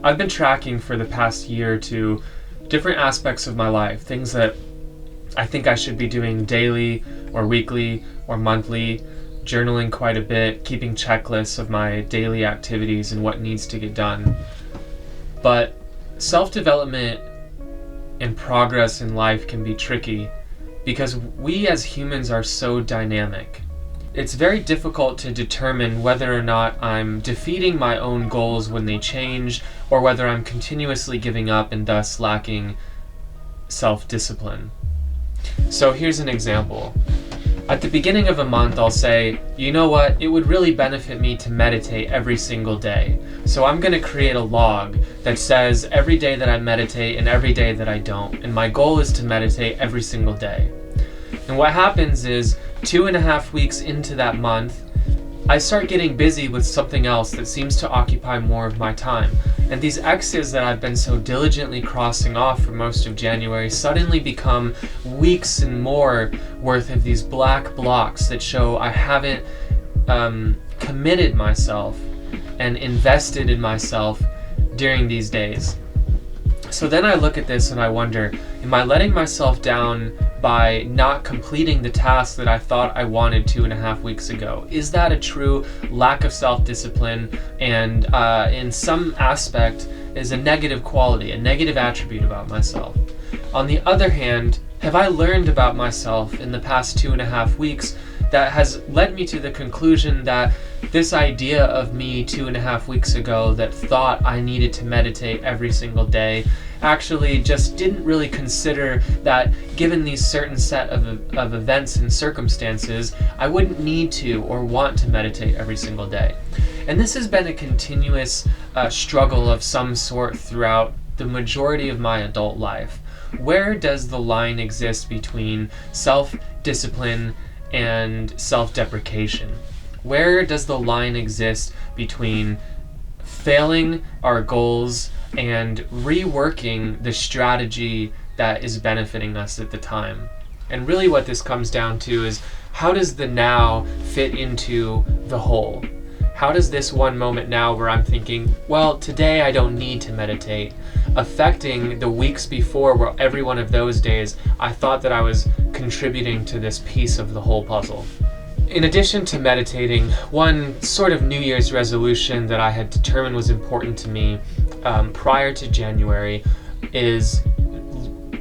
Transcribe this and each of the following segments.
I've been tracking for the past year or two different aspects of my life, things that I think I should be doing daily or weekly or monthly, journaling quite a bit, keeping checklists of my daily activities and what needs to get done. But self-development and progress in life can be tricky because we as humans are so dynamic. It's very difficult to determine whether or not I'm defeating my own goals when they change, or whether I'm continuously giving up and thus lacking self-discipline. So here's an example. At the beginning of a month, I'll say, you know what, it would really benefit me to meditate every single day. So I'm going to create a log that says every day that I meditate and every day that I don't. And my goal is to meditate every single day. And what happens is 2.5 weeks into that month, I start getting busy with something else that seems to occupy more of my time. And these X's that I've been so diligently crossing off for most of January suddenly become weeks and more worth of these black blocks that show I haven't committed myself and invested in myself during these days. So then I look at this and I wonder, am I letting myself down by not completing the task that I thought I wanted 2.5 weeks ago? Is that a true lack of self-discipline and in some aspect is a negative quality, a negative attribute about myself? On the other hand, have I learned about myself in the past 2.5 weeks that has led me to the conclusion that this idea of me 2.5 weeks ago that thought I needed to meditate every single day actually just didn't really consider that given these certain set of events and circumstances, I wouldn't need to or want to meditate every single day. And this has been a continuous struggle of some sort throughout the majority of my adult life. Where does the line exist between self-discipline and self-deprecation? Where does the line exist between failing our goals and reworking the strategy that is benefiting us at the time? And really what this comes down to is, how does the now fit into the whole? How does this one moment now where I'm thinking, well, today I don't need to meditate, affecting the weeks before where every one of those days I thought that I was contributing to this piece of the whole puzzle? In addition to meditating, one sort of New Year's resolution that I had determined was important to me prior to January is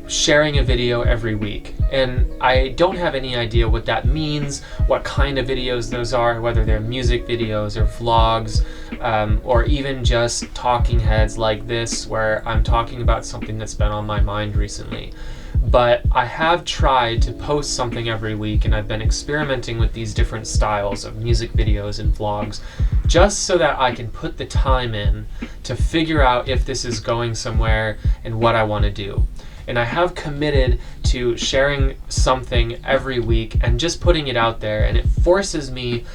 sharing a video every week. And I don't have any idea what that means, what kind of videos those are, whether they're music videos or vlogs, or even just talking heads like this where I'm talking about something that's been on my mind recently. But I have tried to post something every week, and I've been experimenting with these different styles of music videos and vlogs just so that I can put the time in to figure out if this is going somewhere and what I want to do. And I have committed to sharing something every week and just putting it out there, and it forces me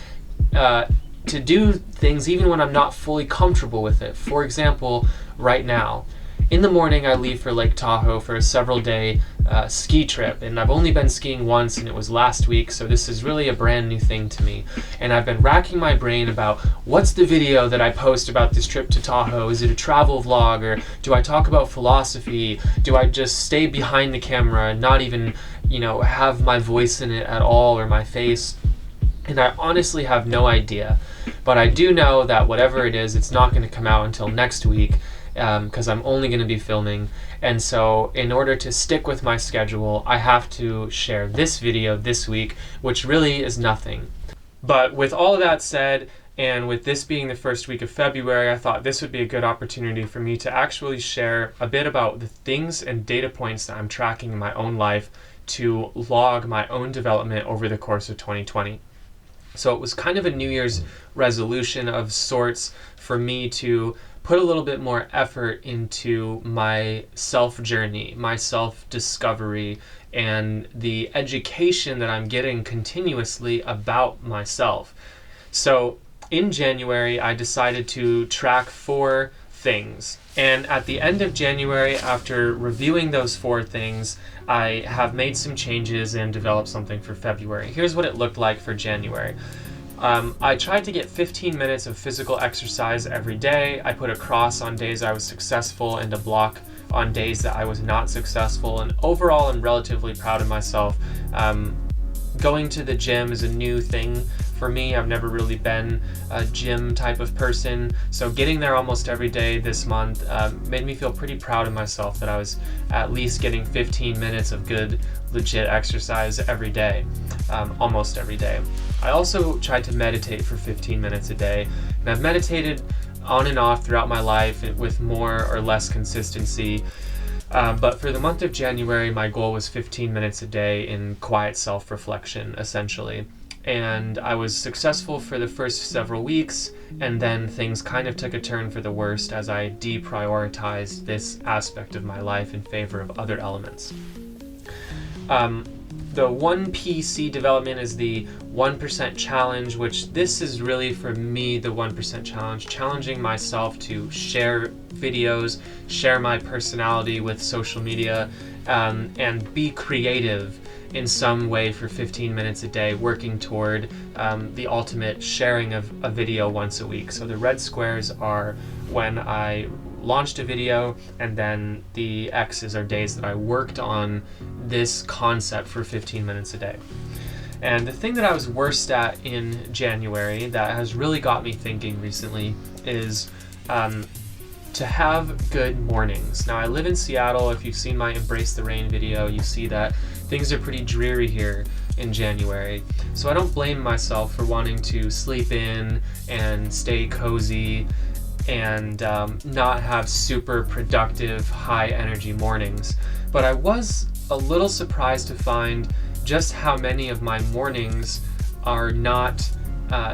to do things even when I'm not fully comfortable with it. For example, right now, in the morning I leave for Lake Tahoe for a several-day ski trip, and I've only been skiing once, and it was last week, so this is really a brand new thing to me. And I've been racking my brain about what's the video that I post about this trip to Tahoe. Is it a travel vlog, or do I talk about philosophy? Do I just stay behind the camera and not even, have my voice in it at all, or my face? And I honestly have no idea. But I do know that whatever it is, it's not going to come out until next week, because I'm only going to be filming. And so in order to stick with my schedule, I have to share this video this week, which really is nothing. But with all of that said, and with this being the first week of February, I thought this would be a good opportunity for me to actually share a bit about the things and data points that I'm tracking in my own life to log my own development over the course of 2020. So it was kind of a New Year's resolution of sorts for me to put a little bit more effort into my self-journey, my self-discovery, and the education that I'm getting continuously about myself. So in January, I decided to track 4 things. And at the end of January, after reviewing those 4 things, I have made some changes and developed something for February. Here's what it looked like for January. I tried to get 15 minutes of physical exercise every day. I put a cross on days I was successful and a block on days that I was not successful. And overall, I'm relatively proud of myself. Going to the gym is a new thing for me. I've never really been a gym type of person. So getting there almost every day this month made me feel pretty proud of myself that I was at least getting 15 minutes of good, legit exercise every day, almost every day. I also tried to meditate for 15 minutes a day, and I've meditated on and off throughout my life with more or less consistency. But for the month of January, my goal was 15 minutes a day in quiet self-reflection, essentially. And I was successful for the first several weeks, and then things kind of took a turn for the worst as I deprioritized this aspect of my life in favor of other elements. The 1PC development is the 1% challenge, which this is really for me the 1% challenge, challenging myself to share videos, share my personality with social media, and be creative in some way for 15 minutes a day, working toward the ultimate sharing of a video once a week. So the red squares are when I launched a video, and then the X's are days that I worked on this concept for 15 minutes a day. And the thing that I was worst at in January that has really got me thinking recently is to have good mornings. Now, I live in Seattle. If you've seen my Embrace the Rain video, you see that things are pretty dreary here in January. So I don't blame myself for wanting to sleep in and stay cozy and not have super productive, high energy mornings. But I was a little surprised to find just how many of my mornings are not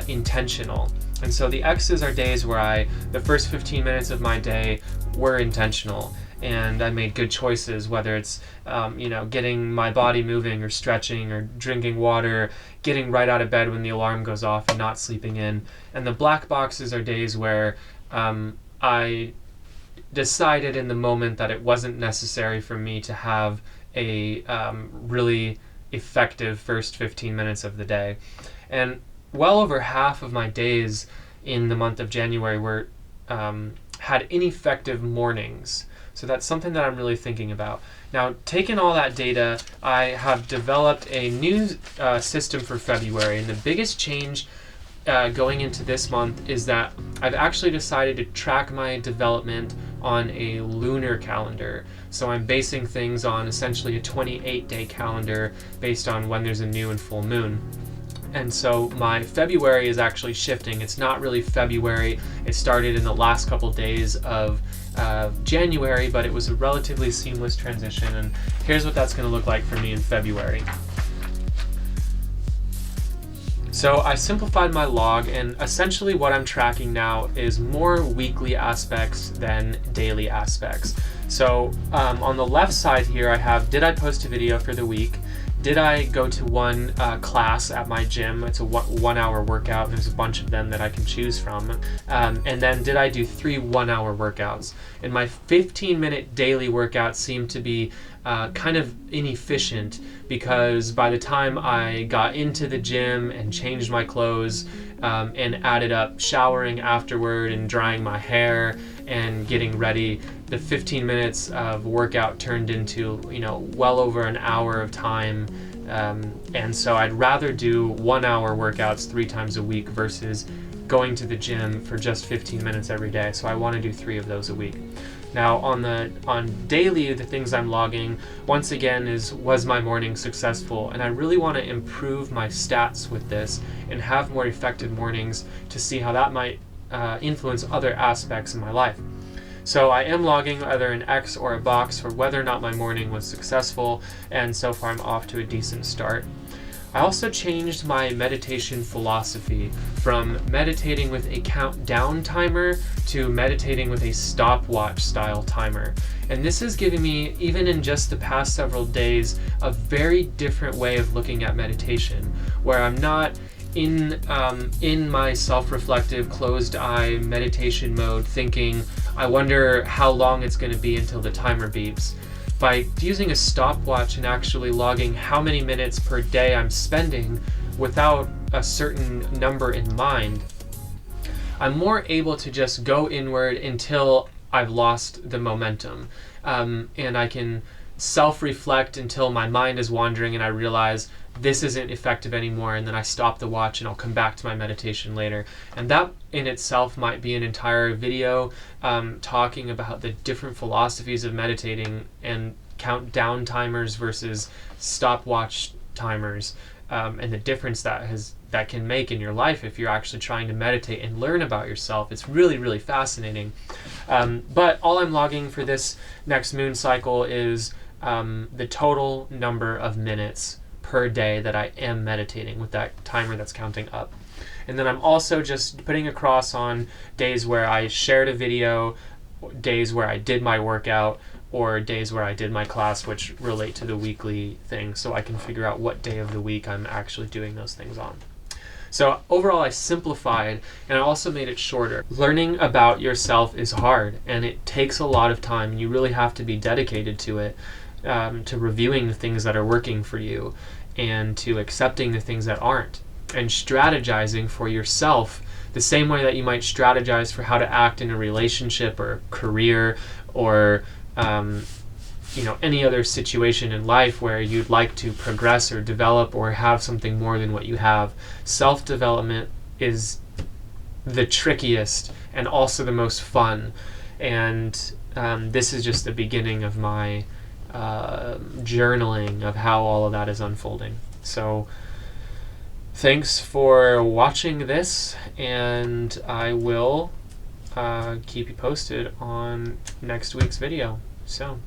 intentional. And so the X's are days where the first 15 minutes of my day were intentional, and I made good choices, whether it's getting my body moving or stretching or drinking water, getting right out of bed when the alarm goes off and not sleeping in. And the black boxes are days where I decided in the moment that it wasn't necessary for me to have a really effective first 15 minutes of the day. And well over half of my days in the month of January were had ineffective mornings. So that's something that I'm really thinking about. Now, taking all that data, I have developed a new system for February, and the biggest change going into this month is that I've actually decided to track my development on a lunar calendar. So I'm basing things on essentially a 28-day calendar based on when there's a new and full moon. And so my February is actually shifting. It's not really February. It started in the last couple days of January, but it was a relatively seamless transition. And here's what that's going to look like for me in February. So I simplified my log, and essentially what I'm tracking now is more weekly aspects than daily aspects. So on the left side here, I have, did I post a video for the week? Did I go to one class at my gym? It's a 1 hour workout. There's a bunch of them that I can choose from. And then did I do 3 1-hour workouts? And my 15-minute daily workouts seemed to be kind of inefficient, because by the time I got into the gym and changed my clothes and added up showering afterward and drying my hair and getting ready, the 15 minutes of workout turned into well over an hour of time. And so I'd rather do 1 hour workouts 3 times a week versus going to the gym for just 15 minutes every day. So I want to do 3 of those a week. Now on daily, the things I'm logging, once again, was my morning successful? And I really want to improve my stats with this and have more effective mornings to see how that might influence other aspects of my life. So I am logging either an X or a box for whether or not my morning was successful, and so far I'm off to a decent start. I also changed my meditation philosophy from meditating with a countdown timer to meditating with a stopwatch style timer. And this has given me, even in just the past several days, a very different way of looking at meditation, where I'm not in my self-reflective, closed-eye meditation mode thinking, I wonder how long it's going to be until the timer beeps. By using a stopwatch and actually logging how many minutes per day I'm spending without a certain number in mind, I'm more able to just go inward until I've lost the momentum. And I can self-reflect until my mind is wandering and I realize this isn't effective anymore, and then I stop the watch and I'll come back to my meditation later. And that in itself might be an entire video talking about the different philosophies of meditating and countdown timers versus stopwatch timers, and the difference that can make in your life if you're actually trying to meditate and learn about yourself. It's really, really fascinating. But all I'm logging for this next moon cycle is the total number of minutes per day that I am meditating with that timer that's counting up. And then I'm also just putting a cross on days where I shared a video, days where I did my workout, or days where I did my class, which relate to the weekly thing, so I can figure out what day of the week I'm actually doing those things on. So overall, I simplified, and I also made it shorter. Learning about yourself is hard, and it takes a lot of time, and you really have to be dedicated to it, to reviewing the things that are working for you, and to accepting the things that aren't, and strategizing for yourself the same way that you might strategize for how to act in a relationship or career or any other situation in life where you'd like to progress or develop or have something more than what you have. Self-development is the trickiest and also the most fun, and this is just the beginning of my journaling of how all of that is unfolding. So thanks for watching this, and I will keep you posted on next week's video. So